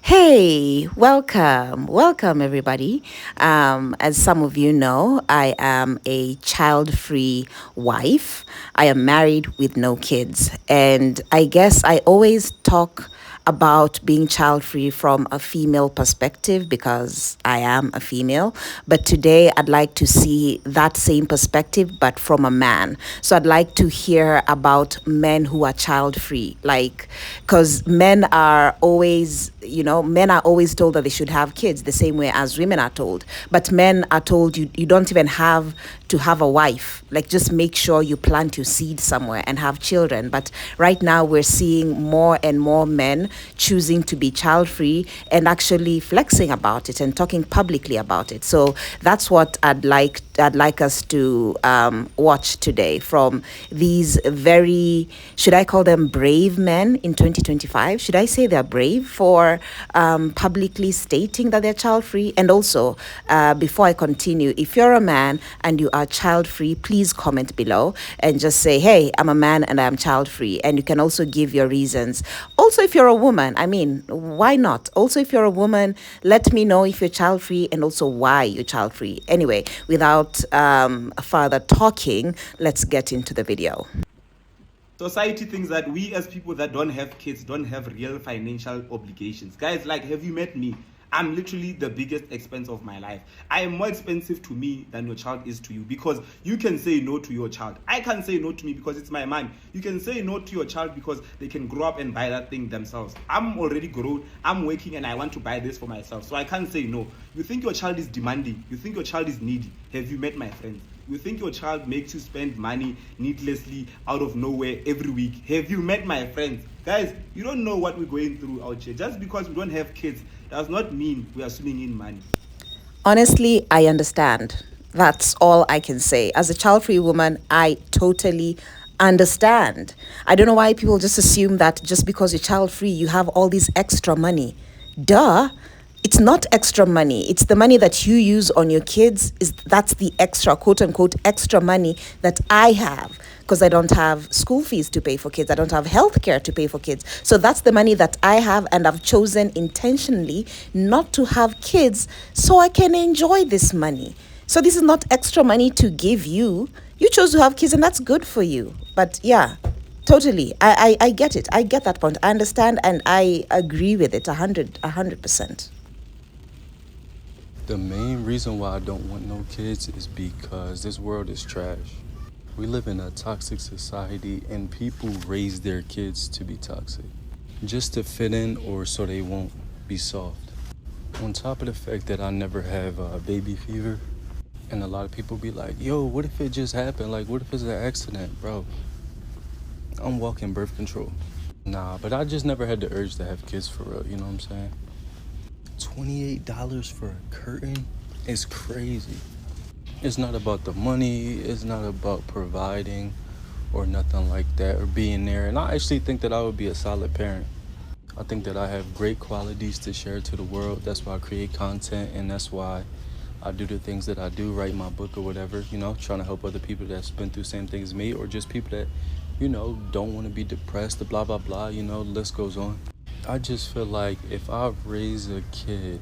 Hey, welcome everybody. As some of you know, I am a child-free wife. I am married with no kids, and I guess I always talk about being child-free from a female perspective because I am a female. But today I'd like to see that same perspective, but from a man. So I'd like to hear about men who are child-free, like, because men are always told that they should have kids the same way as women are told. But men are told you don't even have to have a wife. Like, just make sure you plant your seed somewhere and have children. But right now we're seeing more and more men choosing to be child free and actually flexing about it and talking publicly about it. So that's what I'd like us to watch today from these very, should I call them brave men in 2025? Should I say they're brave for publicly stating that they're child free? And also, before I continue, if you're a man and you are child free, please comment below and just say, hey, I'm a man and I'm child free. And you can also give your reasons. Also, if you're a woman, I mean, why not? Also, if you're a woman, let me know if you're child free and also why you're child free. Anyway, without further talking, let's get into the video. Society thinks that we as people that don't have kids don't have real financial obligations. Guys, like, have you met me? I'm literally the biggest expense of my life. I am more expensive to me than your child is to you, because you can say no to your child. I can't say no to me because it's my money. You can say no to your child because they can grow up and buy that thing themselves. I'm already grown, I'm working, and I want to buy this for myself, so I can't say no. You think your child is demanding, you think your child is needy. Have you met my friends? You think your child makes you spend money needlessly out of nowhere every week. Have you met my friends? Guys, you don't know what we're going through out here. Just because we don't have kids does not mean we are swimming in money. Honestly, I understand. That's all I can say. As a child free woman, I totally understand. I don't know why people just assume that just because you're child free, you have all this extra money. Duh. It's not extra money. It's the money that you use on your kids. That's the extra, quote unquote, extra money that I have, because I don't have school fees to pay for kids. I don't have health care to pay for kids. So that's the money that I have, and I've chosen intentionally not to have kids so I can enjoy this money. So this is not extra money to give you. You chose to have kids, and that's good for you. But yeah, totally. I get it. I get that point. I understand, and I agree with it 100%. The main reason why I don't want no kids is because this world is trash. We live in a toxic society, and people raise their kids to be toxic, just to fit in or so they won't be soft. On top of the fact that I never have baby fever, and a lot of people be like, yo, what if it just happened? Like, what if it's an accident? Bro, I'm walking birth control. Nah, but I just never had the urge to have kids for real, you know what I'm saying? $28 for a curtain is crazy. It's not about the money, it's not about providing or nothing like that, or being there. And I actually think that I would be a solid parent. I think that I have great qualities to share to the world. That's why I create content, and that's why I do the things that I do, write my book or whatever, you know, trying to help other people that's been through the same thing as me, or just people that, you know, don't want to be depressed, blah, blah, blah, you know, the list goes on. I just feel like if I raise a kid,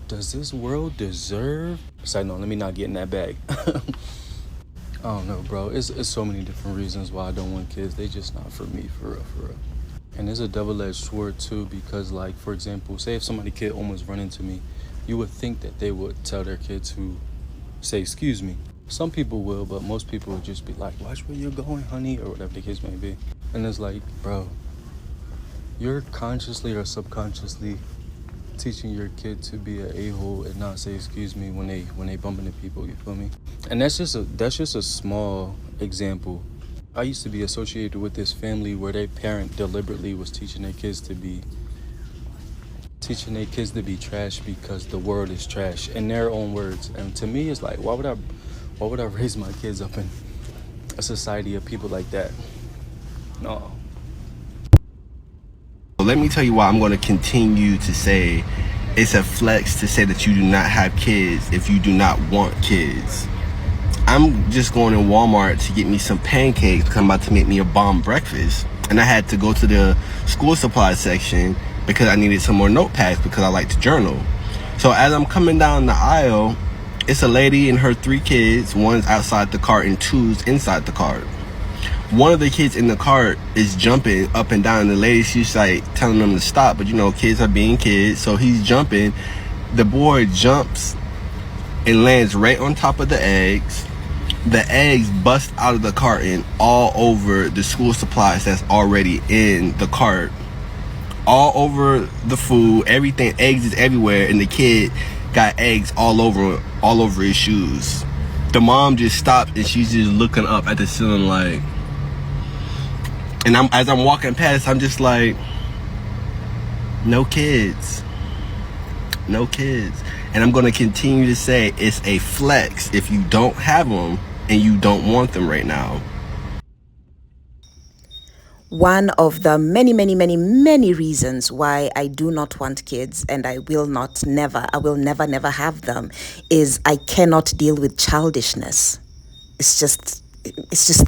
does this world deserve? Sorry, no, let me not get in that bag. I don't know, bro. It's so many different reasons why I don't want kids. They just not for me, for real. And there's a double-edged sword too, because, like, for example, say if somebody's kid almost run into me, you would think that they would tell their kid to say, excuse me. Some people will, but most people would just be like, watch where you're going, honey, or whatever the case may be. And it's like, bro, you're consciously or subconsciously teaching your kid to be an a-hole and not say excuse me when they bump into people, you feel me? And that's just a small example. I used to be associated with this family where their parent deliberately was teaching their kids to be trash because the world is trash, in their own words. And to me, it's like, why would I raise my kids up in a society of people like that? No. Let me tell you why I'm going to continue to say it's a flex to say that you do not have kids if you do not want kids. I'm just going to Walmart to get me some pancakes because I'm about to make me a bomb breakfast. and I had to go to the school supply section because I needed some more notepads because I like to journal. So as I'm coming down the aisle, it's a lady and her 3 kids. One's outside the cart and 2's inside the cart. One of the kids in the cart is jumping up and down. The lady, she's like telling them to stop, but you know, kids are being kids, so he's jumping. The boy jumps and lands right on top of the eggs. The eggs bust out of the carton all over the school supplies that's already in the cart, all over the food, everything. Eggs is everywhere, and the kid got eggs all over his shoes. The mom just stopped and she's just looking up at the ceiling like, and as I'm walking past, I'm just like, no kids. No kids. And I'm going to continue to say it's a flex if you don't have them and you don't want them right now. One of the many reasons why I do not want kids, and I will never have them, is I cannot deal with childishness. It's just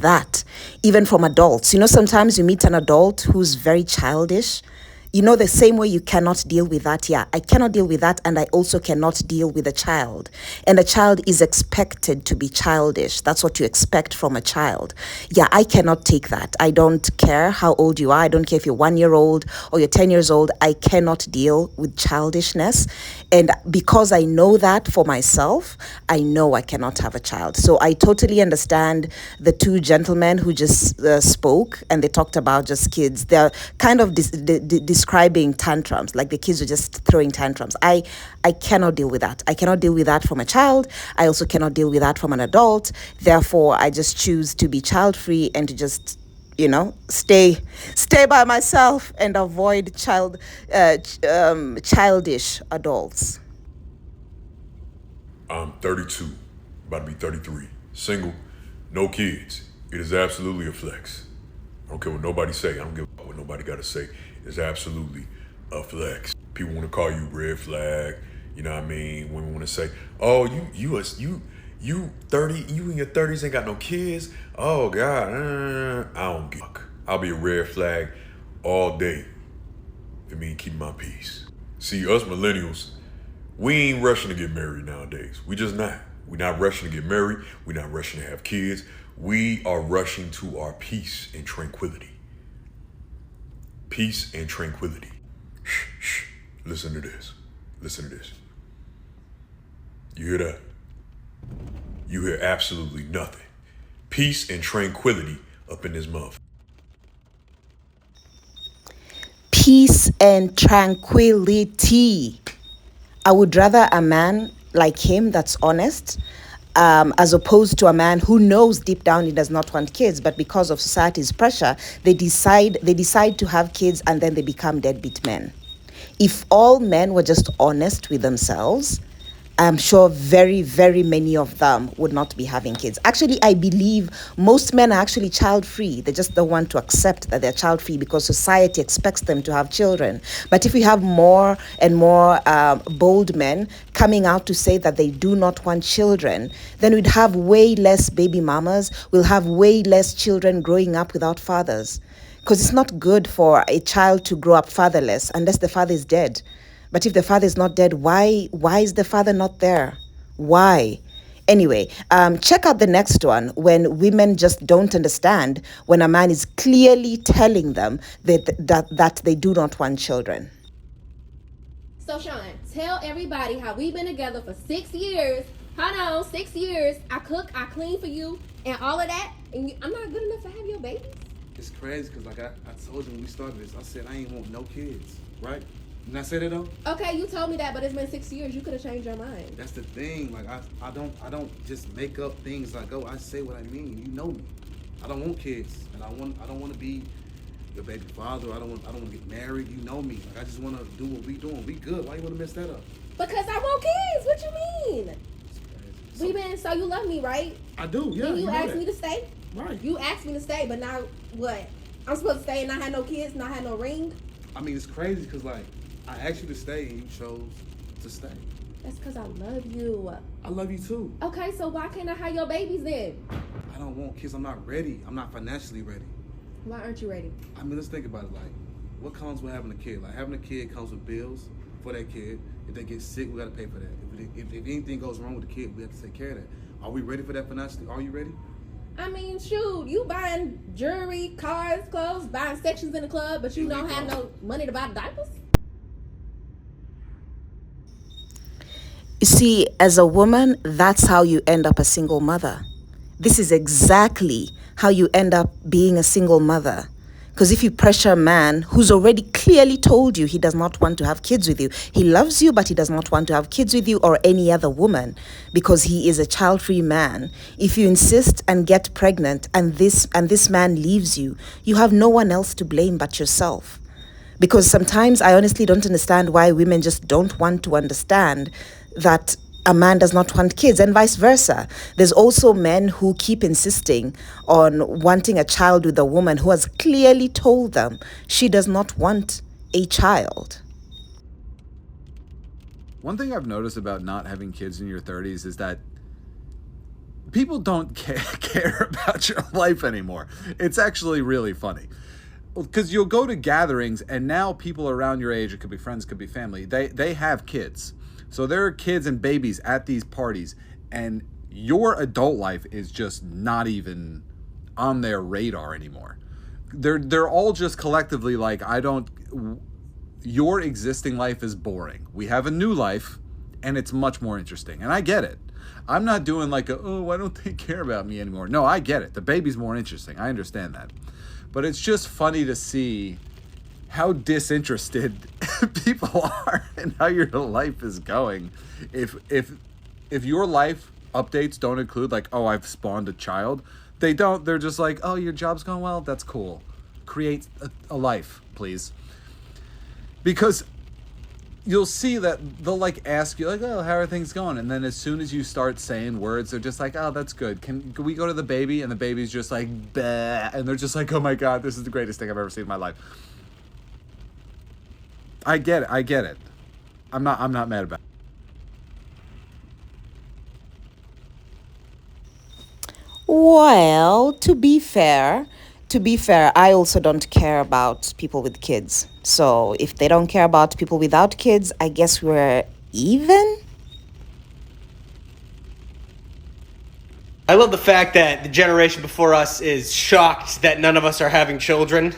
that. Even from adults, you know, sometimes you meet an adult who's very childish. You know, the same way you cannot deal with that. Yeah, I cannot deal with that, and I also cannot deal with a child. And a child is expected to be childish. That's what you expect from a child. Yeah, I cannot take that. I don't care how old you are. I don't care if you're 1 year old or you're 10 years old. I cannot deal with childishness. And because I know that for myself, I know I cannot have a child. So I totally understand the 2 gentlemen who just spoke, and they talked about just kids. They're kind of describing tantrums, like the kids are just throwing tantrums. I cannot deal with that. I cannot deal with that from a child. I also cannot deal with that from an adult. Therefore, I just choose to be child-free and to just, you know, stay by myself and avoid childish adults. I'm 32, about to be 33, single, no kids. It is absolutely a flex. I don't care what nobody say. I don't give a fuck what nobody got to say. It's absolutely a flex. People want to call you red flag. You know what I mean? Women want to say, "Oh, you 30, you in your 30s ain't got no kids." Oh God, I don't give a fuck. I'll be a red flag all day. It mean keep my peace. See, us millennials, we ain't rushing to get married nowadays. We just not. We're not rushing to get married. We're not rushing to have kids. We are rushing to our peace and tranquility. Peace and tranquility. Shh, shh. Listen to this. Listen to this. You hear that? You hear absolutely nothing. Peace and tranquility up in this mouth. Peace and tranquility. I would rather a man like him that's honest, as opposed to a man who knows deep down he does not want kids, but because of society's pressure, they decide to have kids, and then they become deadbeat men. If all men were just honest with themselves, I'm sure very many of them would not be having kids. Actually, I believe most men are actually child-free. They just don't want to accept that they're child-free because society expects them to have children. But if we have more and more bold men coming out to say that they do not want children, then we'd have way less baby mamas. We'll have way less children growing up without fathers. Because it's not good for a child to grow up fatherless unless the father is dead. But if the father is not dead, why is the father not there? Why? Anyway, check out the next one, when women just don't understand when a man is clearly telling them that they do not want children. So Sean, tell everybody how we've been together for 6 years. Hold on, 6 years. I cook, I clean for you, and all of that, and I'm not good enough to have your babies? It's crazy because like I told you when we started this, I said I ain't want no kids, right? Didn't I say that though? Okay, you told me that, but it's been 6 years. You could have changed your mind. That's the thing. Like I don't just make up things as I go. I say what I mean. You know me. I don't want kids, and I don't want to be your baby father. I don't want to get married. You know me. Like I just want to do what we doing. We good. Why you want to mess that up? Because I want kids. What you mean? So you love me, right? I do. Yeah. And you asked that. me to stay. Right. You asked me to stay, but now what? I'm supposed to stay and not have no kids, not have no ring? I mean, it's crazy because like I asked you to stay and you chose to stay. That's because I love you. I love you too. Okay, so why can't I have your babies then? I don't want kids. I'm not ready. I'm not financially ready. Why aren't you ready? I mean, let's think about it. Like, what comes with having a kid? Like, having a kid comes with bills for that kid. If they get sick, we got to pay for that. If anything goes wrong with the kid, we have to take care of that. Are we ready for that financially? Are you ready? I mean, shoot, you buying jewelry, cars, clothes, buying sections in the club, but you don't have no money to buy diapers? You see, as a woman, that's how you end up a single mother. This is exactly how you end up being a single mother. Because if you pressure a man who's already clearly told you he does not want to have kids with you, he loves you, but he does not want to have kids with you or any other woman because he is a child-free man. If you insist and get pregnant and this man leaves you, you have no one else to blame but yourself. Because sometimes I honestly don't understand why women just don't want to understand that a man does not want kids and vice versa. There's also men who keep insisting on wanting a child with a woman who has clearly told them she does not want a child. One thing I've noticed about not having kids in your 30s is that people don't care about your life anymore. It's actually really funny. Because you'll go to gatherings and now people around your age, it could be friends, could be family, they have kids. So there are kids and babies at these parties, and your adult life is just not even on their radar anymore. They're all just collectively like, your existing life is boring. We have a new life, and it's much more interesting. And I get it. I'm not doing like why don't they care about me anymore? No, I get it. The baby's more interesting. I understand that. But it's just funny to see how disinterested people are in how your life is going. If your life updates don't include like, oh, I've spawned a child, they don't. They're just like, oh, your job's going well. That's cool. Create a life, please. Because you'll see that they'll like ask you like, oh, how are things going? And then as soon as you start saying words, they're just like, oh, that's good. Can we go to the baby? And the baby's just like, bah. And they're just like, oh my God, this is the greatest thing I've ever seen in my life. I get it. I'm not mad about it. Well, to be fair, I also don't care about people with kids. So if they don't care about people without kids, I guess we're even. I love the fact that the generation before us is shocked that none of us are having children.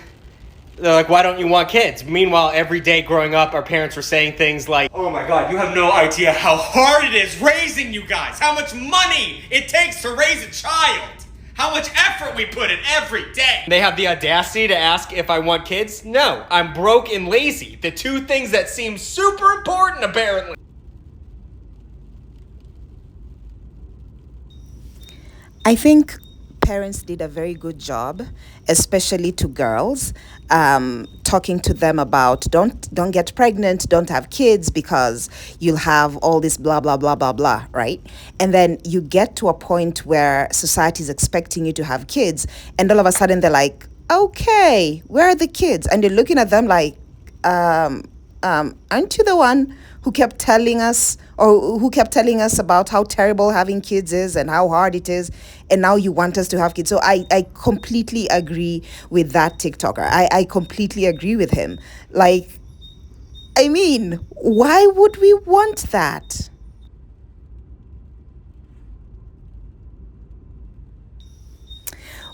They're like, why don't you want kids? Meanwhile, every day growing up, our parents were saying things like, oh my God, you have no idea how hard it is raising you guys, how much money it takes to raise a child, how much effort we put in every day. They have the audacity to ask if I want kids? No, I'm broke and lazy, the two things that seem super important apparently. I think parents did a very good job, especially to girls, talking to them about don't get pregnant, don't have kids because you'll have all this blah blah blah blah blah, right? And then you get to a point where society is expecting you to have kids, and all of a sudden they're like, okay, where are the kids? And you're looking at them like, aren't you the one who kept telling us about how terrible having kids is and how hard it is, and now you want us to have kids? So I completely agree with that TikToker. I completely agree with him. Like, I mean, why would we want that?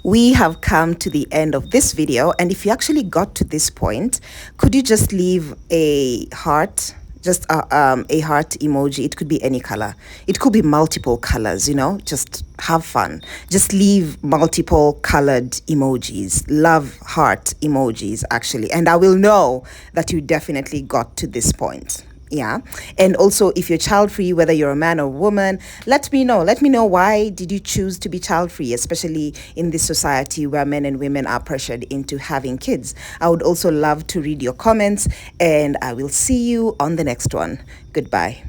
We have come to the end of this video, and if you actually got to this point, could you just leave a heart? Just a heart emoji. It could be any color. It could be multiple colors, just have fun. Just leave multiple colored emojis, love heart emojis, actually. And I will know that you definitely got to this point. Yeah. And also, if you're child free, whether you're a man or woman, let me know. Let me know, why did you choose to be child free, especially in this society where men and women are pressured into having kids. I would also love to read your comments, and I will see you on the next one. Goodbye.